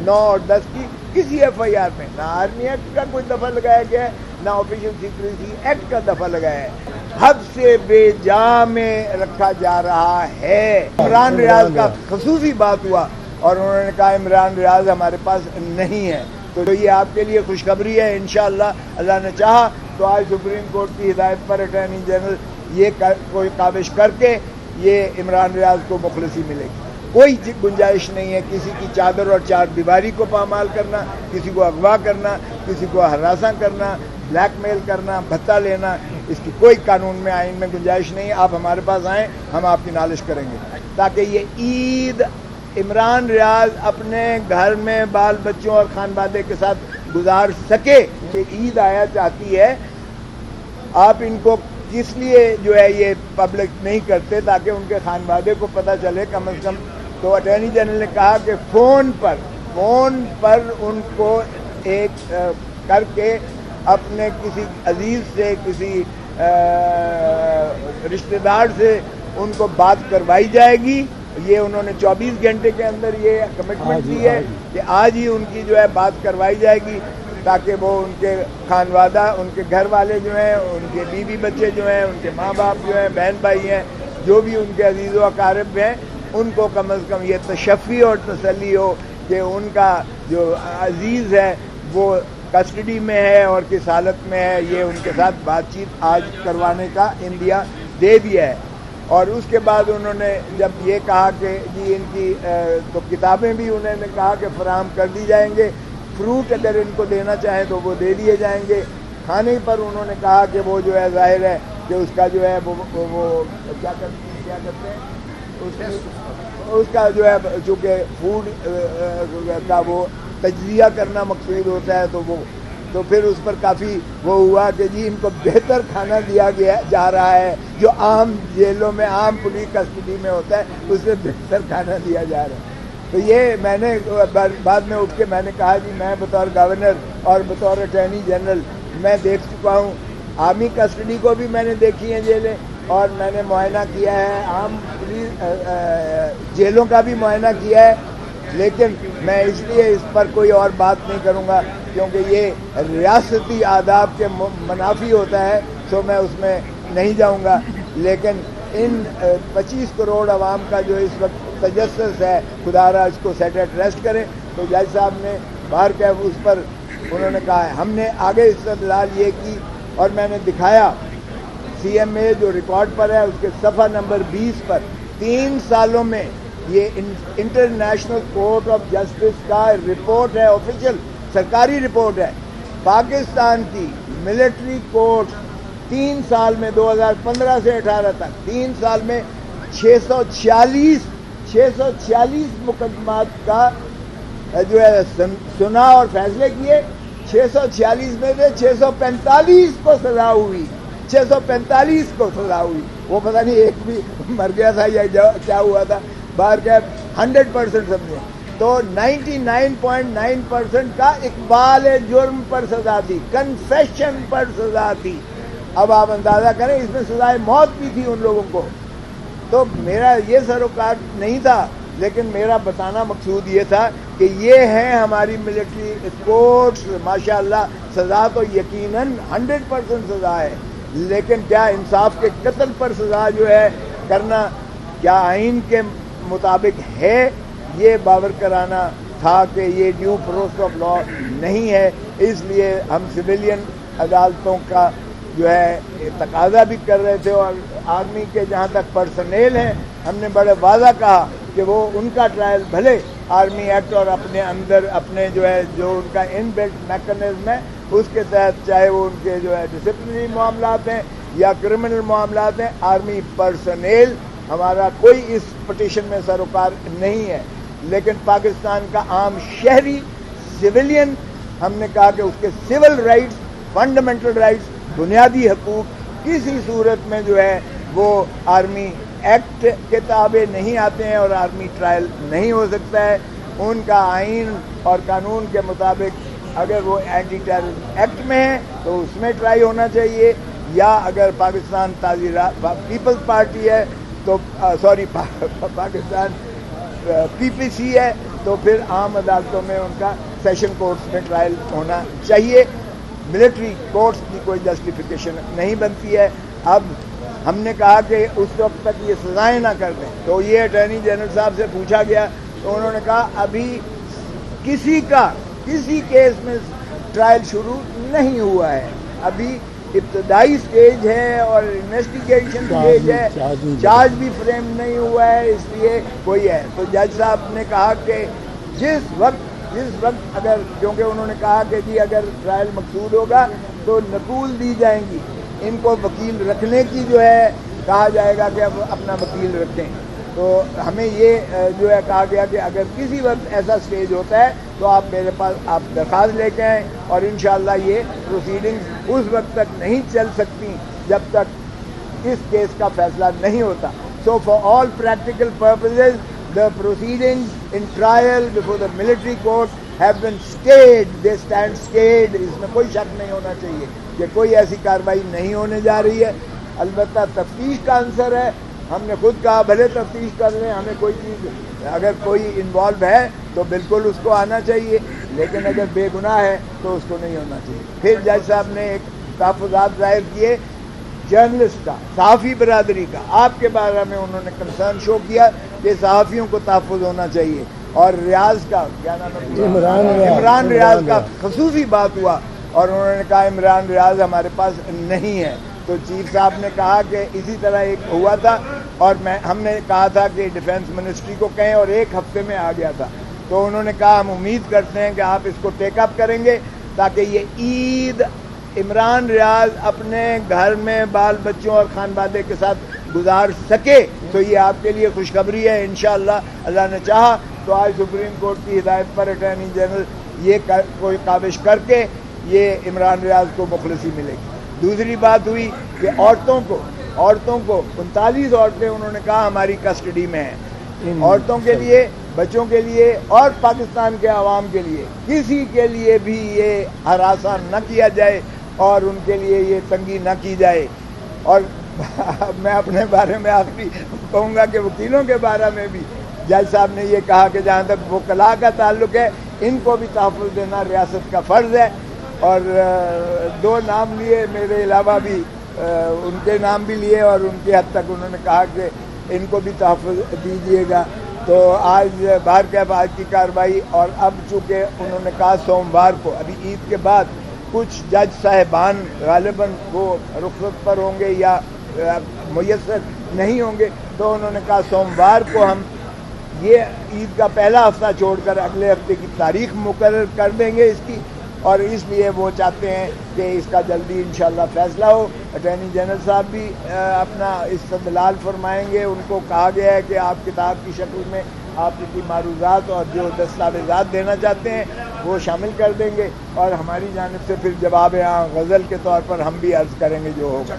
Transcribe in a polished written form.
9 اور 10 کی کسی ایف آئی آر میں نہ آرمی ایکٹ کا کوئی دفعہ لگایا گیا ہے نہ آفیشل سیکریسی ایکٹ کا دفعہ لگایا ہے. حد سے بے جا میں رکھا جا رہا ہے. عمران ریاض کا خصوصی بات ہوا اور انہوں نے کہا عمران ریاض ہمارے پاس نہیں ہے. تو یہ آپ کے لیے خوشخبری ہے. انشاءاللہ اللہ نے چاہا تو آج سپریم کورٹ کی ہدایت پر اٹارنی جنرل یہ کوئی کاوش کر کے یہ عمران ریاض کو مخلصی ملے گی. کوئی گنجائش نہیں ہے کسی کی چادر اور چار دیواری کو پامال کرنا, کسی کو اغوا کرنا, کسی کو ہراساں کرنا, بلیک میل کرنا, بھتہ لینا. اس کی کوئی قانون میں آئین میں گنجائش نہیں. آپ ہمارے پاس آئیں, ہم آپ کی نالش کریں گے تاکہ یہ عید عمران ریاض اپنے گھر میں بال بچوں اور خانوادے کے ساتھ گزار سکے. یہ عید آیا چاہتی ہے. آپ ان کو کس لیے جو ہے یہ پبلک نہیں کرتے تاکہ ان کے خانوادے کو پتہ چلے کم از کم. تو اٹارنی جنرل نے کہا کہ فون پر ان کو ایک کر کے اپنے کسی عزیز سے, کسی رشتہ دار سے ان کو بات کروائی جائے گی. یہ انہوں نے 24 گھنٹے کے اندر یہ کمٹمنٹ دی ہے کہ آج ہی ان کی جو ہے بات کروائی جائے گی تاکہ وہ ان کے خانوادہ, ان کے گھر والے جو ہیں, ان کے بیوی بچے جو ہیں, ان کے ماں باپ جو ہیں, بہن بھائی ہیں, جو بھی ان کے عزیز و اقارب ہیں, ان کو کم از کم یہ تشفی اور تسلی ہو کہ ان کا جو عزیز ہے وہ کسٹڈی میں ہے اور کس حالت میں ہے. یہ ان کے ساتھ بات چیت آج کروانے کا انڈیا دے دیا ہے. اور اس کے بعد انہوں نے جب یہ کہا کہ جی ان کی تو کتابیں بھی انہوں نے کہا کہ فراہم کر دی جائیں گے. فروٹ اگر ان کو دینا چاہیں تو وہ دے دیے جائیں گے. کھانے پر انہوں نے کہا کہ وہ جو ہے ظاہر ہے کہ اس کا جو ہے وہ کیا کرتے ہیں اس کا جو ہے چونکہ فوڈ کا وہ تجزیہ کرنا مقصود ہوتا ہے تو پھر اس پر کافی وہ ہوا کہ جی ان کو بہتر کھانا دیا جا رہا ہے جو عام جیلوں میں, عام پولیس کسٹڈی میں ہوتا ہے, اس سے بہتر کھانا دیا جا رہا ہے. تو یہ میں نے بعد میں اٹھ کے میں نے کہا جی میں بطور گورنر اور بطور اٹارنی جنرل میں دیکھ چکا ہوں. آرمی کسٹڈی کو بھی میں نے دیکھی ہیں جیلیں, اور میں نے معائنہ کیا ہے عام پولیس جیلوں کا بھی معائنہ کیا ہے. لیکن میں اس لیے اس پر کوئی اور بات نہیں کروں گا کیونکہ یہ ریاستی آداب کے منافی ہوتا ہے, سو میں اس میں نہیں جاؤں گا. لیکن ان 25 کروڑ عوام کا جو اس وقت تجسس ہے, خدا را اس کو سیٹ ایٹ ریسٹ کریں. تو جج صاحب نے باہر کیا اس پر انہوں نے کہا ہے. ہم نے آگے استدلال یہ کی اور میں نے دکھایا سی ایم اے جو ریکارڈ پر ہے اس کے صفحہ نمبر 20 پر 3 سالوں میں یہ انٹرنیشنل کورٹ آف جسٹس کا رپورٹ ہے, آفیشیل سرکاری رپورٹ ہے. پاکستان کی ملٹری کورٹ 3 سال میں 2015 سے 18 تک 3 سال میں 646 مقدمات کا جو ہے سنا اور فیصلے کیے. 646 میں سے 645 کو سزا ہوئی. 645 کو سزا ہوئی. وہ پتہ نہیں ایک بھی مر گیا تھا یا کیا ہوا تھا. باہر کیا 100% سمجھے تو 99.9% کا اقبال جرم پر سزا تھی, کنفیشن پر سزا تھی. اب آپ اندازہ کریں اس میں سزائے موت بھی تھی ان لوگوں کو. تو میرا یہ سروکار نہیں تھا, لیکن میرا بتانا مقصود یہ تھا کہ یہ ہیں ہماری ملٹری کورٹس. ماشاءاللہ سزا تو یقیناً 100% سزا ہے, لیکن کیا انصاف کے قتل پر سزا جو ہے کرنا کیا آئین کے مطابق ہے, یہ باور کرانا تھا کہ یہ ڈیو پروسیس آف لا نہیں ہے. اس لیے ہم سویلین عدالتوں کا جو ہے تقاضا بھی کر رہے تھے, اور آرمی کے جہاں تک پرسنل ہیں ہم نے بڑے واضح کہا کہ وہ ان کا ٹرائل بھلے آرمی ایکٹ اور اپنے اندر اپنے جو ہے جو ان کا ان بلٹ میکنزم ہے اس کے تحت, چاہے وہ ان کے جو ہے ڈسپلنری معاملات ہیں یا کرمنل معاملات ہیں, آرمی پرسنل ہمارا کوئی اس پٹیشن میں سروکار نہیں ہے. لیکن پاکستان کا عام شہری سویلین ہم نے کہا کہ اس کے سول رائٹس, فنڈامنٹل رائٹس, بنیادی حقوق کسی صورت میں جو ہے وہ آرمی ایکٹ کے تابع نہیں آتے ہیں اور آرمی ٹرائل نہیں ہو سکتا ہے. ان کا آئین اور قانون کے مطابق اگر وہ اینٹی ٹیررزم ایکٹ میں ہے تو اس میں ٹرائی ہونا چاہیے, یا اگر پاکستان پیپلز پارٹی ہے تو پاکستان پی پی سی ہے تو پھر عام عدالتوں میں ان کا سیشن کورٹس میں ٹرائل ہونا چاہیے. ملٹری کورٹس کی کوئی جسٹیفیکیشن نہیں بنتی ہے. اب ہم نے کہا کہ اس وقت تک یہ سزائیں نہ کر دیں. تو یہ اٹارنی جنرل صاحب سے پوچھا گیا تو انہوں نے کہا ابھی کسی کیس میں ٹرائل شروع نہیں ہوا ہے, ابھی ابتدائی سٹیج ہے اور انویسٹیگیشن سٹیج ہے, چارج بھی فریم نہیں ہوا ہے, اس لیے کوئی ہے. تو جج صاحب نے کہا کہ جس وقت اگر, کیونکہ انہوں نے کہا کہ جی اگر ٹرائل مقصود ہوگا تو نقول دی جائیں گی, ان کو وکیل رکھنے کی جو ہے کہا جائے گا کہ اب اپنا وکیل رکھیں. تو ہمیں یہ جو ہے کہا گیا کہ اگر کسی وقت ایسا سٹیج ہوتا ہے تو آپ میرے پاس آپ درخواست لے کے آئیں, اور انشاءاللہ یہ پروسیڈنگز اس وقت تک نہیں چل سکتی جب تک اس کیس کا فیصلہ نہیں ہوتا. So for all practical purposes the proceedings in trial before the military court have been stayed. They stand stayed. اس میں کوئی شک نہیں ہونا چاہیے کہ کوئی ایسی کارروائی نہیں ہونے جا رہی ہے. البتہ تفتیش کا عنصر ہے, ہم نے خود کہا بھلے تفتیش کر لیں, ہمیں کوئی چیز اگر کوئی انوالو ہے تو بالکل اس کو آنا چاہیے, لیکن اگر بے گناہ ہے تو اس کو نہیں ہونا چاہیے. پھر جج صاحب نے ایک تحفظات ظاہر کیے جرنلسٹ کا, صحافی برادری کا. آپ کے بارے میں انہوں نے کنسرن شو کیا کہ صحافیوں کو تحفظ ہونا چاہیے, اور ریاض کا کیا نام ہے, عمران ریاض کا خصوصی بات ہوا, اور انہوں نے کہا عمران ریاض ہمارے پاس نہیں ہے. تو چیف صاحب نے کہا کہ اسی طرح ایک ہوا تھا, اور ہم نے کہا تھا کہ ڈیفینس منسٹری کو کہیں, اور ایک ہفتے میں آ گیا تھا. تو انہوں نے کہا ہم امید کرتے ہیں کہ آپ اس کو ٹیک اپ کریں گے تاکہ یہ عید عمران ریاض اپنے گھر میں بال بچوں اور خانوادے کے ساتھ گزار سکے. تو یہ آپ کے لیے خوشخبری ہے. انشاءاللہ اللہ نے چاہا تو آج سپریم کورٹ کی ہدایت پر اٹارنی جنرل یہ کوئی کاوش کر کے یہ عمران ریاض کو مخلصی ملے گی. دوسری بات ہوئی کہ عورتوں کو 39 عورتیں انہوں نے کہا ہماری کسٹڈی میں ہیں. عورتوں کے لیے, بچوں کے لیے اور پاکستان کے عوام کے لیے کسی کے لیے بھی یہ ہراساں نہ کیا جائے اور ان کے لیے یہ تنگی نہ کی جائے. اور میں اپنے بارے میں آخری کہوں گا کہ وکیلوں کے بارے میں بھی جج صاحب نے یہ کہا کہ جہاں تک وکلاء کا تعلق ہے ان کو بھی تحفظ دینا ریاست کا فرض ہے. اور 2 نام لیے میرے علاوہ بھی, ان کے نام بھی لیے, اور ان کی حد تک انہوں نے کہا کہ ان کو بھی تحفظ دیجیے گا. تو آج باہر کیف آج کی کارروائی, اور اب چونکہ انہوں نے کہا سوموار کو, ابھی عید کے بعد کچھ جج صاحبان غالباً وہ رخصت پر ہوں گے یا میسر نہیں ہوں گے, تو انہوں نے کہا سوموار کو ہم یہ عید کا پہلا ہفتہ چھوڑ کر اگلے ہفتے کی تاریخ مقرر کر دیں گے اس کی, اور اس لیے وہ چاہتے ہیں کہ اس کا جلدی انشاءاللہ فیصلہ ہو. اٹارنی جنرل صاحب بھی اپنا استدلال فرمائیں گے. ان کو کہا گیا ہے کہ آپ کتاب کی شکل میں آپ کی معروضات اور جو دستاویزات دینا چاہتے ہیں وہ شامل کر دیں گے, اور ہماری جانب سے پھر جواب غزل کے طور پر ہم بھی عرض کریں گے جو ہوگا.